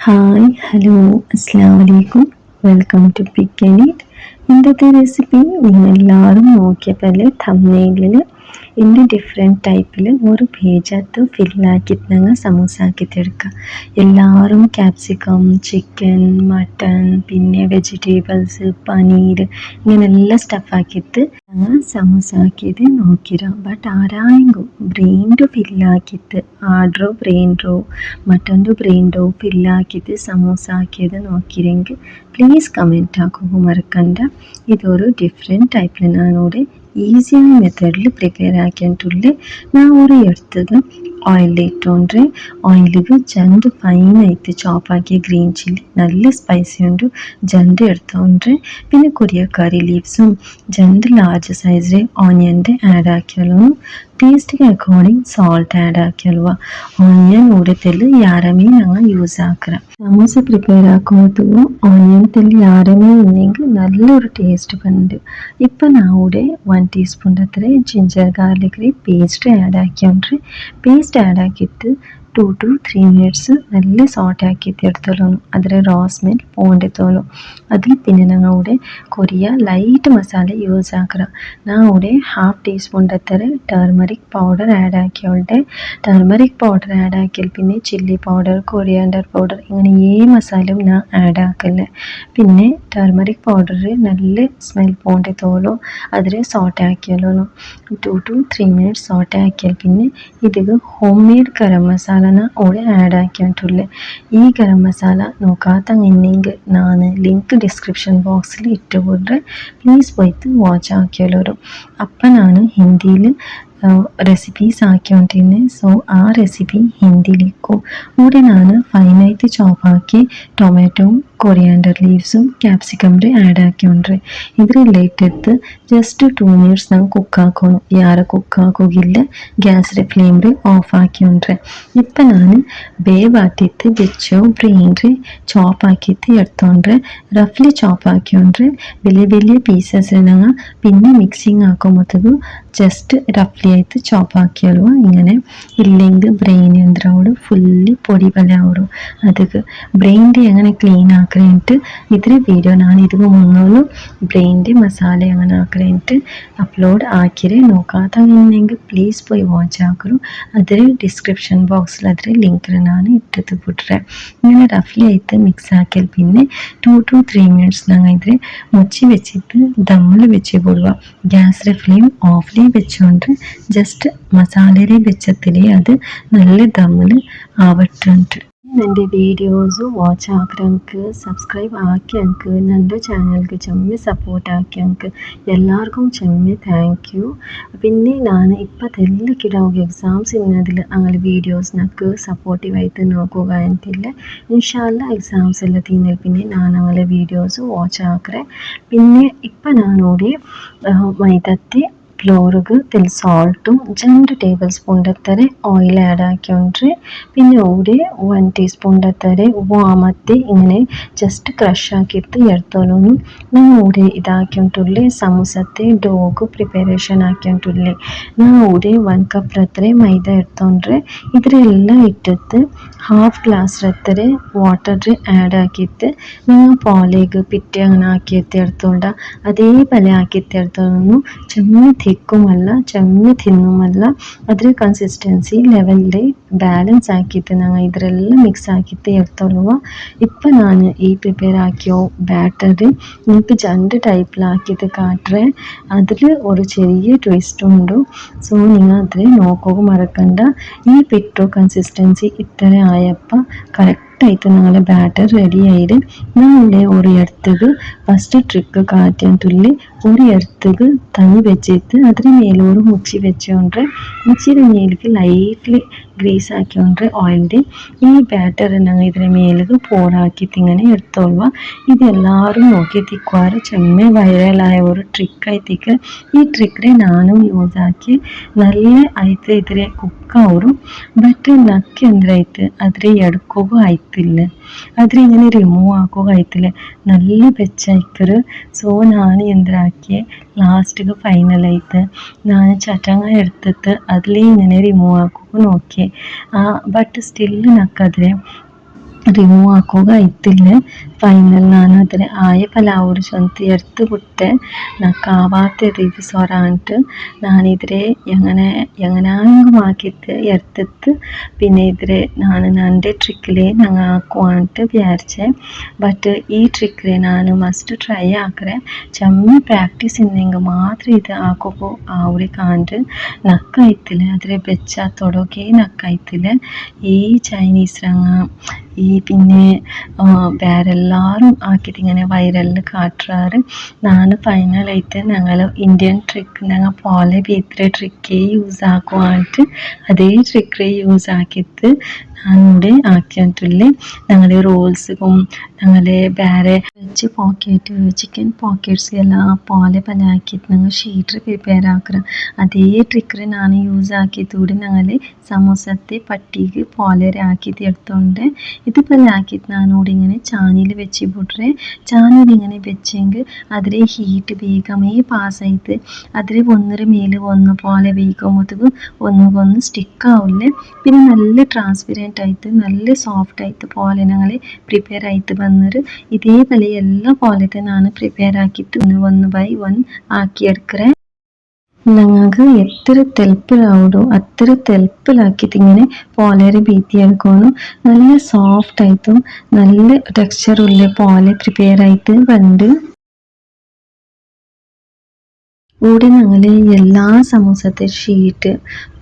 Hi hello അസ്സാം വലൈക്കും welcome to pick and eat. ഇന്നത്തെ റെസിപ്പി നിങ്ങളെല്ലാവരും നോക്കിയപ്പോൾ അല്ലേ തംബ്നെയിലിൽ ഇന്ന് ഡിഫറെൻറ്റ് ടൈപ്പിൽ ഒരു പേജകത്ത് ഫില്ലാക്കിയിട്ട് ഞങ്ങൾ സമൂസ ആക്കിയിട്ടെടുക്കുക. എല്ലാവരും ക്യാപ്സിക്കം, ചിക്കൻ, മട്ടൺ, പിന്നെ വെജിറ്റബിൾസ്, പനീർ ഇങ്ങനെല്ലാം സ്റ്റഫാക്കിയിട്ട് ഞങ്ങൾ സമൂസ ആക്കിയത് നോക്കിരാം. ബട്ട് ആരായെങ്കിലും ബ്രെയിൻ്റെ ഫില്ലാക്കിയിട്ട് ആർഡറോ ബ്രെയിൻഡോ മട്ടൻ്റെ ബ്രെയിൻഡോ ഫില്ലാക്കിയിട്ട് സമൂസ ആക്കിയത് നോക്കിയില്ലെങ്കിൽ പ്ലീസ് കമൻറ്റ് ആക്കുക മറക്കണ്ട. ഇതൊരു ഡിഫറെൻറ്റ് ടൈപ്പിൽ ഞാനിവിടെ ഈസിയായ മെത്തേഡിൽ പ്രിപ്പയർ ആക്കിയിട്ടുള്ളത്. ഞാൻ ഒരു എടുത്തത് ഓയിൽ ഇട്ടുകൊണ്ട് ഓയിലിಗೆ ജണ്ട് ഫൈനായിട്ട് ചോപ്പാക്കിയ ഗ്രീൻ ചില്ലി നല്ല സ്പൈസി ഉണ്ട് ജണ്ട് എടുത്തോണ്ട് പിന്നെ കൊറിയ കറി ലീവ്സും ജണ്ട് ലാർജ് സൈസിലെ ഓണിയൻ്റെ ആഡ് ആക്കിയാലും ಟೇಸ್ಟಿಗೆ ಅಕಾರ್ಡಿಂಗ್ ಸಾಲ್ಟ್ ಆ್ಯಡ್ ಹಾಕಿಲ್ವ. ಆನಿಯನ್ ಉಡತೆಲ್ಲಿ ಯಾರಮೇ ഞങ്ങൾ യൂസ് ആക്കുക. സമൂസ പ്രിപ്പയർ ആക്കുമ്പോൾ ഓണിയൻ തെല്ലി ಯಾರമേ ഉണ്ടെങ്കിൽ നല്ലൊരു ടേസ്റ്റ് ഉണ്ട്. ഇപ്പം ഞാൻ ഇവിടെ 1 ടീസ്പൂൺ അത്ര ജിഞ്ചർ ഗാർലിക് പേസ്റ്റ് ആഡ് ആക്കിയോണ്ട് പേസ്റ്റ് ആഡ് ആക്കിയിട്ട് 2 to 3 മിനിറ്റ്സ് നല്ല സോട്ട് ആക്കിയിട്ട് എടുത്തോളൂ. അതിൽ റോ സ്മെൽ പോകണ്ടെത്തോളൂ. അതിൽ പിന്നെ ഞങ്ങൾ ഇവിടെ കൊറിയ ലൈറ്റ് മസാല യൂസ് ആക്കുക. ഞാൻ ഇവിടെ 1/2 ടീസ്പൂൺ അത്ര ടർമറിക് പൗഡർ ആഡ് ആക്കിയോണ്ട് ടർമറിക് പൗഡർ ആഡ് ആക്കിയാൽ പിന്നെ ചില്ലി പൗഡർ, കൊറിയാൻഡർ പൗഡർ ഇങ്ങനെ മസാലയും ഞാൻ ആഡ് ആക്കല്ല. പിന്നെ ടർമറിക് പൗഡർ നല്ല സ്മെൽ പോകണ്ടെത്തോളൂ. അതിൽ സോട്ട് ആക്കിയാലോ 2 to 3 മിനിറ്റ്സ് സോട്ട് ആക്കിയാൽ പിന്നെ ഇതിൽ ഹോം മെയ്ഡ് ഗരം മസാല ഇവിടെ ആഡ് ആക്കിയിട്ടുള്ളത്. ഈ ഗരം മസാല നോക്കാത്ത എന്നെങ്കിൽ ഞാൻ ലിങ്ക് ഡിസ്ക്രിപ്ഷൻ ബോക്സിൽ ഇട്ടുകൊടുത്ത് പ്ലീസ് പോയിട്ട് വാച്ച് ആക്കിയാലോ. അപ്പം ഞാൻ ഹിന്ദിയിൽ റെസിപ്പീസ് ആക്കിക്കൊണ്ടിരുന്നത്. സോ ആ റെസിപ്പി ഹിന്ദിയിലേക്കും ഇവിടെ ഞാൻ ഫൈനായിട്ട് ചോപ്പാക്കി ടൊമാറ്റോയും കൊറിയാൻഡർ ലീവ്സും ക്യാപ്സിക്കം ആഡ് ആക്കിയോണ്ട് ഇതിലേക്കെടുത്ത് ജസ്റ്റ് 2 മിനിറ്റ്സ് ഞാൻ കുക്കാക്കണം. ಯಾರ കുക്കാക്കുകയില്ല ഗ്യാസിലെ ഫ്ലെയിം ഓഫ് ആക്കിയോണ്ട് ഇപ്പം ഞാൻ ಬೇವಾಟಿತ್ತು ಬೆಚ್ಚೋ ಬ್ರೆയിನ್ ചോപ്പാക്കിയിട്ട് എടുത്തോണ്ട് റഫ്ലി ചോപ്പാക്കിയോണ്ട് വലിയ വലിയ പീസസ് ഞങ്ങൾ പിന്നെ മിക്സിങ് ആക്കുമ്പോഴത്തേക്കും ജസ്റ്റ് റഫ്ലി ആയിട്ട് ചോപ്പാക്കിയാലോ. ഇങ്ങനെ ഇല്ലെങ്കിൽ ബ്രെയിൻ യന്ത്രോട് ഫുള്ളി പൊടി പോലെ ആവും. ಅದಕ್ಕೆ ಬ್ರೈನ್ಗೆ എങ്ങനെ ക്ലീൻ ആക്കലിട്ട് ഇതിൽ വീഡിയോ ഞാൻ ഇതിന് മുന്നോളം ബ്രെയിൻ്റെ മസാല എങ്ങനെ ആക്കലിട്ട് അപ്ലോഡ് ആക്കിയത് നോക്കാത്തന്നെങ്കിൽ പ്ലീസ് പോയി വാച്ച് ആക്കണം. അതിൽ ഡിസ്ക്രിപ്ഷൻ ബോക്സിൽ അതിൽ ലിങ്കിൽ ഞാൻ ഇട്ടത് ಬಿಟ್ರೆ ഇങ്ങനെ റഫ്ലി ആയിട്ട് മിക്സ് ആക്കിയാൽ പിന്നെ 2 to 3 മിനിറ്റ്സ് ഞങ്ങൾ ഇതിൽ മുച്ചി വെച്ചിട്ട് ദമ്മിൽ വെച്ച് കൊടുക്കുക. ഗ്യാസിലെ ഫ്ലെയിം ഓഫിൽ വെച്ചുകൊണ്ട് ജസ്റ്റ് മസാലയുടെ വെച്ചത്തിലേ അത് നല്ല ദമ്മിൽ ആവട്ടുണ്ട്. എൻ്റെ വീഡിയോസ് വാച്ച് ആക്കിയവർക്ക് സബ്സ്ക്രൈബ് ആക്കിയവർക്ക് എൻ്റെ ചാനലിക്ക് ചെമ്മ സപ്പോർട്ട് ആക്കിയവർക്ക് എല്ലാവർക്കും ചെമ്മ താങ്ക് യു. പിന്നെ ഞാൻ ഇപ്പം തെല്ലിക്കിടാവുക എക്സാംസ് ഇന്നതിൽ അങ്ങനെ വീഡിയോസിനൊക്കെ സപ്പോർട്ടീവായിട്ട് നോക്കുക എന്നില്ല. ഇൻഷാല്ല എക്സാംസ് എല്ലാം തീർന്നാൽ പിന്നെ ഞാൻ അങ്ങനെ വീഡിയോസ് വാച്ച് ആക്കറേ. പിന്നെ ഇപ്പം ഞാനോടെ മൈദത്തെ ഫ്ലോറുക്ക് തിൽ സോൾട്ടും 2 ടേബിൾ സ്പൂൺ അത്ര ഓയിൽ ആഡ് ആക്കിയോണ്ട് പിന്നെ ഇവിടെ 1 ടീസ്പൂൺ അത്ര വാമത്തെ ഇങ്ങനെ ജസ്റ്റ് ക്രഷ് ആക്കിയിട്ട് എടുത്തോളൂ. ഞാൻ ഇവിടെ ഇതാക്കിയിട്ടുള്ള സമൂസത്തെ ഡോഗ് പ്രിപ്പറേഷൻ ആക്കിയിട്ടുള്ളത്. ഞാൻ ഇവിടെ 1 കപ്പ് അത്ര മൈദ എടുത്തോണ്ട് ഇതിലെല്ലാം ഇട്ടിട്ട് 1/2 ഗ്ലാസ് അത്ര വാട്ടർ ആഡ് ആക്കിയിട്ട് നിങ്ങൾ പാലേക്ക് പിറ്റേ അങ്ങനെ ആക്കിയിട്ട് എടുത്തോണ്ട അതേപോലെ ആക്കിയിട്ട് എടുത്തോളൂ. ചെമ്മ തിക്കുമല്ല ചെമ്മ തിന്നുമല്ല അതിൽ കൺസിസ്റ്റൻസി ലെവലിൽ ബാലൻസ് ആക്കിയിട്ട് ഞങ്ങൾ ഇതിലെല്ലാം മിക്സ് ആക്കിയിട്ട് എടുത്തോളുക. ഇപ്പം ഞാൻ ഈ പ്രിപ്പയർ ആക്കിയോ ബാറ്റർ നിങ്ങൾക്ക് 2 ടൈപ്പിലാക്കിയിട്ട് കാട്ടറേ. അതിൽ ഒരു ചെറിയ ട്വിസ്റ്റ് ഉണ്ട്. സോ നിങ്ങൾ അതിൽ നോക്കുക മറക്കണ്ട. ഈ പിട്ടോ കൺസിസ്റ്റൻസി ഇത്ര ആയപ്പോൾ കറക്റ്റായിട്ട് ഞങ്ങളുടെ ബാറ്റർ റെഡി ആയിട്ട് ഞങ്ങളുടെ ഒരു എടുത്തത് ഫസ്റ്റ് ട്രിക്ക് കാറ്റിട്ടുള്ളിൽ ഒരു എടുത്തത് തനി വെച്ചിട്ട് അതിന് മേലോട് മുച്ചി വെച്ചുകൊണ്ട് മുച്ചിയുടെ മേലേക്ക് ലൈറ്റ്ലി ഗ്രീസ് ആക്കിയോണ്ട് ഓയിലിൻ്റെ ഈ ബാറ്റർ ഞങ്ങൾ ഇതിന് മേലേക്ക് പോറാക്കിയിട്ട് ഇങ്ങനെ എടുത്തോളുക. ഇതെല്ലാവരും നോക്കി തിക്കുവാറ് ചെമ്മ വൈറലായ ഒരു ട്രിക്കായിത്തേക്ക് ഈ ട്രിക്കിനെ ഞാനും യൂസ് ആക്കി നല്ല ആയിട്ട് ഇതിലെ കുക്കാവും. ബട്ട് നക്കി എന്തിനായിട്ട് അതിൽ എടുക്കുക ആയിട്ടില്ല അതിലിങ്ങനെ റിമൂവ് ആക്കുക ആയിട്ടില്ല നല്ല ಬೆಚ್ಚ സോ ഞാൻ എന്തിനാക്കിയ ലാസ്റ്റ് ഫൈനലായിട്ട് ഞാൻ ചട്ടങ്ങ എടുത്തിട്ട് അതിൽ ഇങ്ങനെ റിമൂവ് ആക്കുക നോക്കിയേ. ബട്ട് സ്റ്റിൽ നക്കതിരെ ರಿಮೂವ್ ಹಾಕೋಗ ಐತಿಲ್ಲ ಫೈನಲ್ ನಾನು ಅದರ ಆಯ ಪಲಾವ್ ചൊന്ത് എടുത്ത് വിട്ട് നാക്കാവാത്തത് ഇത് സൊറാണ്ട് ഞാനിതിരെ എങ്ങനെയെങ്കിലും ആക്കിയിട്ട് എടുത്തിട്ട് പിന്നെ ഇതിരെ ഞാൻ എൻ്റെ ട്രിക്കിൽ ഞങ്ങൾ ആക്കുവാനിട്ട് വിചാരിച്ചേ ബട്ട് ഈ ട്രിക്കിൽ ഞാൻ മസ്റ്റ് ട്രൈ ആക്കറേ ചെമ്മ പ്രാക്ടീസ് ഇന്നെങ്കിൽ മാത്രം ഇത് ആക്കുമ്പോൾ ആവുടെ കാണ്ട് നക്കാಯ್ತಿല്ല അതിരെ ಬೆಚ್ಚ ತೊಡೋಕೆ ನಕ್ಕಾಯ್ತಿಲ್ಲ ഈ ചൈനീസ് രംഗ ഈ പിന്നെ വേറെല്ലാവരും ആക്കിയിട്ട് ഇങ്ങനെ വൈറലിൽ കാട്ടുറാറ് ನಾನು ഫൈനലായിട്ട് ഞങ്ങൾ ഇന്ത്യൻ ട്രിക്ക് ഞങ്ങൾ പോലെ ഇത്ര ട്രിക്കേ യൂസ് ആക്കുവാനിട്ട് അതേ ട്രിക്കേ യൂസ് ആക്കിയിട്ട് ഞാനിവിടെ ആക്കിയിട്ടില്ലേ ഞങ്ങളുടെ റോൾസും ഞങ്ങളെ വേറെ വെജ് പോക്കറ്റ് ചിക്കൻ പോക്കറ്റ്സ് എല്ലാം പോലെ പല ആക്കിയിട്ട് ഞങ്ങൾ ഷീറ്റ് പ്രിപ്പയർ ആക്കുക അതേ ട്രിക്കർ ഞാൻ യൂസ് ആക്കിയതോടെ ഞങ്ങൾ സമോസത്തെ പട്ടിക്ക് പോലെ ആക്കിയിട്ട് എടുത്തോണ്ട് ഇതുപോലെ ആക്കിയിട്ട് ഞാനിവിടെ ഇങ്ങനെ ചാനിയിൽ വെച്ച് ಬಿಟ್ರೆ ചാനിയിൽ ഇങ്ങനെ വെച്ചെങ്കിൽ അതിലെ ഹീറ്റ് വേഗമേ പാസ്സായിട്ട് അതിൽ ഒന്നര മേലെ ഒന്ന് പോലെ വേഗമൊത്തും ഒന്നുകൊന്ന് സ്റ്റിക്ക് ആവില്ലേ പിന്നെ നല്ല ട്രാൻസ്പെറൻറ്റ് ആയിട്ട് നല്ല സോഫ്റ്റ് ആയിട്ട് പോലെ ഞങ്ങൾ പ്രിപ്പയർ ആയിട്ട് വന്നിട്ട് ഇതേപോലെ എല്ലാ പോലത്തെ ഞാൻ പ്രിപ്പയർ ആക്കിയിട്ട് ഒന്ന് ബൈ ഒന്ന് ആക്കിയെടുக்கிறேன் ഞങ്ങൾക്ക് എത്ര തെൽപ്പിലാവിടോ അത്ര തെൽപ്പിലാക്കിയിട്ട് ഇങ്ങനെ പോലെയൊരു ബീത്തിയെടുക്കണം നല്ല സോഫ്റ്റ് ആയിട്ടും നല്ല ടെക്സ്ചറുള്ള പോലെ പ്രിപ്പയർ ആയിട്ട് ഉണ്ട് ഇവിടെ ഞങ്ങൾ എല്ലാ സമൂസത്തെ ഷീറ്റ്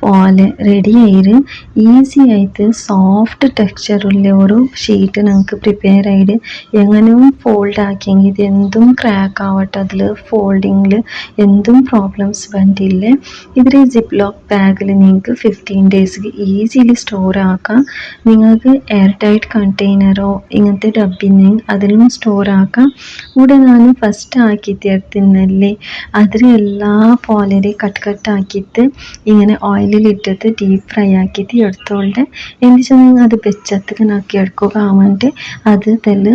പോലെ റെഡി ആയിട്ട് ഈസി ആയിട്ട് സോഫ്റ്റ് ടെക്സ്ചറുള്ള ഒരു ഷീറ്റ് ഞങ്ങൾക്ക് പ്രിപ്പയർ ആയിട്ട് എങ്ങനെയും ഫോൾഡ് ആക്കിയെങ്കിൽ ഇത് എന്തും ക്രാക്ക് ആവട്ടെ അതിൽ ഫോൾഡിങ്ങിൽ എന്തും പ്രോബ്ലംസ് വന്നില്ലേ ഇതിൽ സിപ്പ് ലോക്ക് ബാഗിൽ നിങ്ങൾക്ക് 15 ഡേയ്സ് ഈസിലി സ്റ്റോർ ആക്കാം നിങ്ങൾക്ക് എയർ ടൈറ്റ് കണ്ടെയ്നറോ ഇങ്ങനത്തെ ഡബ്ബിന് അതിലും സ്റ്റോർ ആക്കാം ഇവിടെ ഞാൻ ഫസ്റ്റ് ആക്കിയിട്ട് എടുത്തിരുന്നല്ലേ അതിൽ എല്ലാ പോലെ കട്ടാക്കിയിട്ട് ഇങ്ങനെ ഓയിലിലിട്ടിട്ട് ഡീപ്പ് ഫ്രൈ ആക്കിയിട്ട് എടുത്തോണ്ട് എന്ത് വെച്ചാൽ അത് വെച്ചത്തിനാക്കി എടുക്കുക ആവാണ്ട് അത് തെല്ല്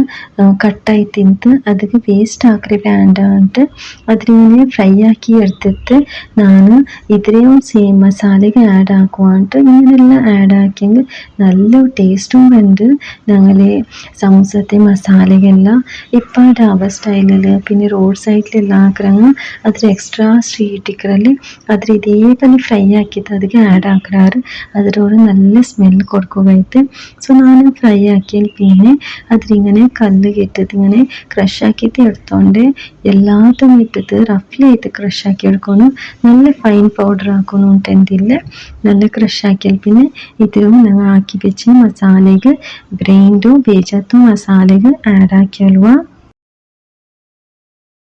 കട്ടായി തിന്നിട്ട് അതിൽ വേസ്റ്റ് ആക്കി വേണ്ടാണ്ട് അതിലിങ്ങനെ ഫ്രൈ ആക്കി എടുത്തിട്ട് ഞാൻ ഇത്രയും സെയിം മസാലയ്ക്ക് ആഡ് ആക്കുവാണ്ട് ഇങ്ങനെയെല്ലാം ആഡ് ആക്കിയെങ്കിൽ നല്ല ടേസ്റ്റും ഉണ്ട് ഞങ്ങളെ സമൂസത്തെ മസാലയെല്ലാം ഇപ്പം ഡാബ സ്റ്റൈലിൽ പിന്നെ റോഡ് സൈഡിലെല്ലാം ആക്കുறாங்க അതിൽ എക്സ്ട്രാ ഷീറ്റിക്കರಲ್ಲಿ ಅದ್ರ ಇದೇಪಲ್ಲಿ ಫ್ರೈ ಹಾಕಿದ್ದು ಅದಕ್ಕೆ ಆ್ಯಡ್ ಹಾಕ್ರಾರು ಅದರೊಳಗೆ നല്ല സ്മെല്ല് കൊടുക്കുകയായിട്ട് സോ ഞാൻ ഫ്രൈ ആക്കിയാൽ പിന്നെ അതിലിങ്ങനെ കല്ലിൽ ഇട്ടിട്ട് ഇങ്ങനെ ക്രഷ് ആക്കിയിട്ട് എടുത്തോണ്ട് എല്ലാത്തും ഇട്ടിട്ട് റഫ്ലി ആയിട്ട് ക്രഷ് ആക്കി എടുക്കണം നല്ല ഫൈൻ പൗഡർ ആക്കണം എന്തില്ല നല്ല ക്രഷ് ആക്കിയാൽ പിന്നെ ഇതിലും ഞങ്ങൾ ആക്കി വെച്ച് മസാലയ്ക്ക് ബ്രെയിൻഡും ബേജത്തും മസാലയ്ക്ക് ആഡ് ആക്കിയാലുവാ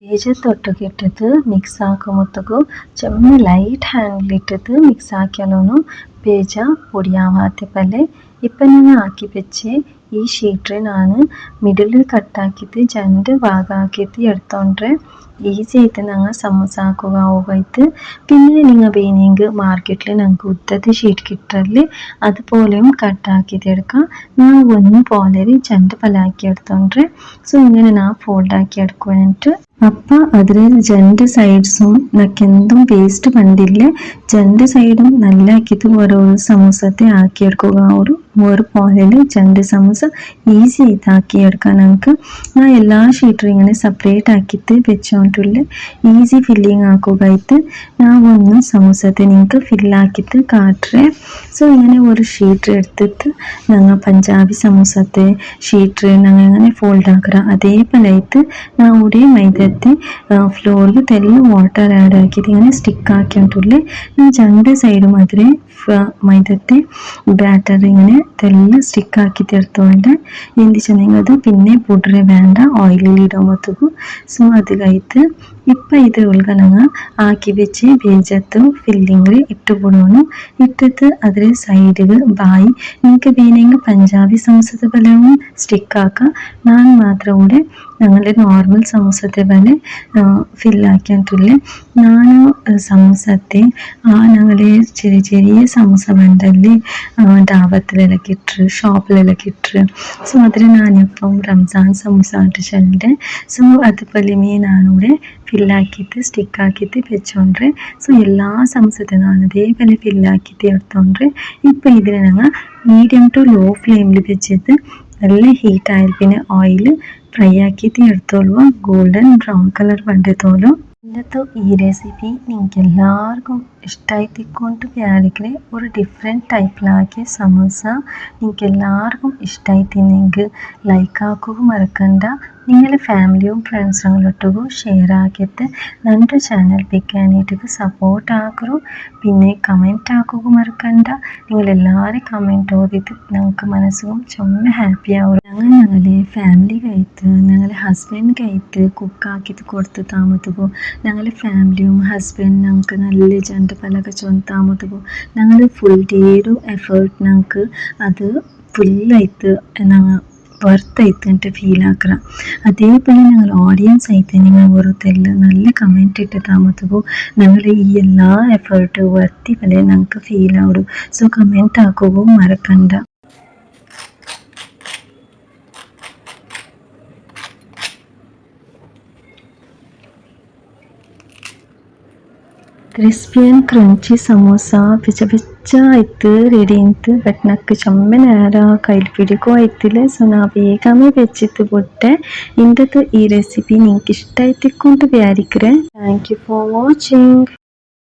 ಬೇಜತ್ತೊಟ್ಟಿಗೆ ಇಟ್ಟಿದ್ದು ಮಿಕ್ಸ್ ಹಾಕೊಂಬತ್ತಗೂ ಚೆಮ್ಮೆ ಲೈಟ್ ಹ್ಯಾಂಡ್ಲಿಟ್ಟಿದ್ದು ಮಿಕ್ಸ್ ಹಾಕ್ಯಲೋನು ಬೇಜ പൊടിയാവാത്ത പോലെ ഇപ്പം ഞാൻ ആക്കി വെച്ച് ഈ ഷീറ്റ് ഞാൻ മിഡിലിൽ കട്ടാക്കിയിട്ട് രണ്ട് ഭാഗമാക്കിയിട്ട് എടുത്തോണ്ട് ഈസി ആയിട്ട് ഞങ്ങൾ സമൂസ ആക്കുക ಹೋಗೈತೆ പിന്നെ നിങ്ങൾ വേണമെങ്കിൽ മാർക്കറ്റിൽ ഞങ്ങൾക്ക് ഉദ്ദത്തെ ഷീറ്റ് കിട്ടല്ലേ അതുപോലെയും കട്ടാക്കിയിട്ട് എടുക്കാം ഞാൻ ഒന്ന് പോലെ രണ്ട് പലാക്കി എടുത്തോണ്ട് സോ ഇങ്ങനെ ഞാൻ ഫോൾഡ് ആക്കി എടുക്കുവാനിട്ട് അപ്പം അതിൽ രണ്ട് സൈഡ്സും നക്കെന്തും വേസ്റ്റ് പണ്ടില്ല രണ്ട് സൈഡും നല്ല ആക്കിയിട്ട് ഓരോ സമൂസത്തെ ആക്കിയെടുക്കുക ഒരു പോലെയിൽ രണ്ട് സമൂസ ഈസി ആയിട്ട് ആക്കിയെടുക്കാൻ നമുക്ക് ഞാൻ എല്ലാ ഷീറ്റും ഇങ്ങനെ സെപ്പറേറ്റ് ആക്കിയിട്ട് വെച്ചോണ്ടില്ല ഈസി ഫില്ലിങ് ആക്കുകയായിട്ട് ഞാൻ ഒന്ന് സമൂസത്തെ നിങ്ങൾക്ക് ഫില്ലാക്കിയിട്ട് കാട്ടുറേ സോ ഇങ്ങനെ ഒരു ഷീറ്റ് എടുത്തിട്ട് ഞങ്ങൾ പഞ്ചാബി സമൂസത്തെ ഷീറ്റ് ഞങ്ങൾ ഇങ്ങനെ ഫോൾഡ് ആക്കുക അതേപോലെ ആയിട്ട് ഞാൻ ഇവിടെ മൈദത്തെ ഫ്ലോറിൽ തെല്ല് വാട്ടർ ആഡ് ആക്കിയിട്ട് ഇങ്ങനെ സ്റ്റിക്ക് ആക്കിയിട്ടില്ലേ ഞാൻ രണ്ട് സൈഡും അതിലെ മൈദത്തെ ബാറ്റർ ഇങ്ങനെ തെല്ല് സ്റ്റിക്ക് ആക്കിയിട്ട് എടുത്തോണ്ട് എന്ത് വെച്ചാൽ അത് പിന്നെ ಪುಡ್ರೆ വേണ്ട ഓയിലിൽ ഇടുമ്പോഴത്തേക്കും സോ അതിലായിട്ട് ഇപ്പം ഇത് ഉൾഗണങ്ങൾ ആക്കി വെച്ച് ಬೇಜತ್ತು ഫില്ലിങ്ങിൽ ഇട്ട് ಬಿಡೋನು ഇട്ടിട്ട് അതിൽ സൈഡിൽ ബായി നിങ്ങൾക്ക് വേണമെങ്കിൽ പഞ്ചാബി സമൂസത്തെ പോലെയും സ്റ്റിക്ക് ആക്കാം ഞാൻ മാത്രം കൂടെ ഞങ്ങളുടെ നോർമൽ സമൂസത്തെ പോലെ ഫില്ലാക്കിയിട്ടില്ലേ ഞാൻ സമൂസത്തെ ഞങ്ങളുടെ ചെറിയ ചെറിയ സമൂസ ഉണ്ടല്ലേ ഡാബത്തിലെല്ലാം കിട്ടും ഷോപ്പിലെല്ലാം കിട്ടും സോ അതിൽ ഞാനിപ്പം റംസാൻ സമൂസ ആയിട്ട് ചെല്ലുണ്ട് സോ അതുപോലെ ഞാനിവിടെ ഫില്ലാക്കിയിട്ട് സ്റ്റിക്കാക്കിയിട്ട് വെച്ചോണ്ട് സോ എല്ലാ സമൂസത്തെ ഞാൻ അതേപോലെ ഫില്ലാക്കിയിട്ട് എടുത്തോണ്ട് ഇപ്പം ഇതിൽ ഞങ്ങൾ മീഡിയം ടു ലോ ഫ്ലെയിമിൽ വെച്ചിട്ട് നല്ല ഹീറ്റ് ആയാൽ പിന്നെ ഓയിൽ ഫ്രൈ ആക്കിയിട്ട് എടുത്തോളൂ, ഗോൾഡൻ ബ്രൗൺ കളർ ಬಂದಿತ್ತೋಲು. ഇന്നത്തെ ഈ റെസിപ്പി നിങ്ങൾക്ക് എല്ലാവർക്കും ഇഷ്ടമായിക്കൊണ്ട് വിചാരിക്കണേ. ഒരു ഡിഫറെൻറ്റ് ടൈപ്പിലാക്കിയ സമൂസ നിങ്ങൾക്ക് എല്ലാവർക്കും ഇഷ്ടമായിട്ടില്ലെങ്കിൽ ലൈക്ക് ആക്കുക മറക്കണ്ട. നിങ്ങളുടെ ഫാമിലിയും ഫ്രണ്ട്സുകളൊട്ടും ഷെയർ ആക്കിയിട്ട് നമ്മുടെ ചാനൽ പിക്കാനായിട്ട് സപ്പോർട്ട് ആക്കൂ. പിന്നെ കമൻറ്റ് ആക്കുക മറക്കണ്ട. നിങ്ങളെല്ലാവരും കമൻറ്റ് ഓതിയിട്ട് ഞങ്ങൾക്ക് മനസ്സും ചുമ ഹാപ്പി ആവും. ഞങ്ങളുടെ ഫാമിലിക്കായിട്ട് ഞങ്ങളുടെ ഹസ്ബൻഡിനായിട്ട് കുക്കാക്കിയിട്ട് കൊടുത്ത് താമസിക്കും. ഞങ്ങളുടെ ഫാമിലിയും ഹസ്ബൻഡ് ഞങ്ങൾക്ക് നല്ല ജണ്ട് പലക ചൊന്ന് താമസിക്കും. ഞങ്ങൾ ഫുൾ ഡേ ഒരു എഫേർട്ട് ഞങ്ങൾക്ക് അത് ഫുള്ളായിട്ട് ഞങ്ങൾ വർത്തായിട്ട് ഫീൽ ആക്കണം. അതേപോലെ ഞങ്ങൾ ഓഡിയൻസ് ആയിട്ട് നിങ്ങൾ ഓരോരുത്തരെല്ലാം നല്ല കമൻറ്റ് ഇട്ട് താമസിക്കും. ഞങ്ങൾ ഈ എല്ലാ എഫേർട്ട് വർത്തി പോലെ ഞങ്ങൾക്ക് ഫീൽ ആവും. സോ കമൻറ്റ് ആക്കുകയും മറക്കണ്ട. ಕ್ರಿಸ್ಪಿ ಆ್ಯಂಡ್ ಕ್ರಂಚಿ ಸಮೋಸ ಬೆಚ್ಚ ಆಯ್ತು ರೆಡಿ ಆಯ್ತು. ಬಟ್ ನಕ್ಕೆ ಚೊಮ್ಮೆ ನೇರ ಕೈಲಿ ಪಿಡಿಕೋ ಆಯ್ತಿಲ್ಲ. ಸೊ ನಾ ಬೇಗನೆ ಬೆಚ್ಚಿತ್ತು ಬಿಟ್ಟೆ. ಇಂಥದ್ದು ಈ ರೆಸಿಪಿ ನಿಂಗೆ ಇಷ್ಟ ಆಯ್ತಿಕ್ಕೊಂಡು ವಿಚಾರಿಕ್ರೆ. Thank you for watching.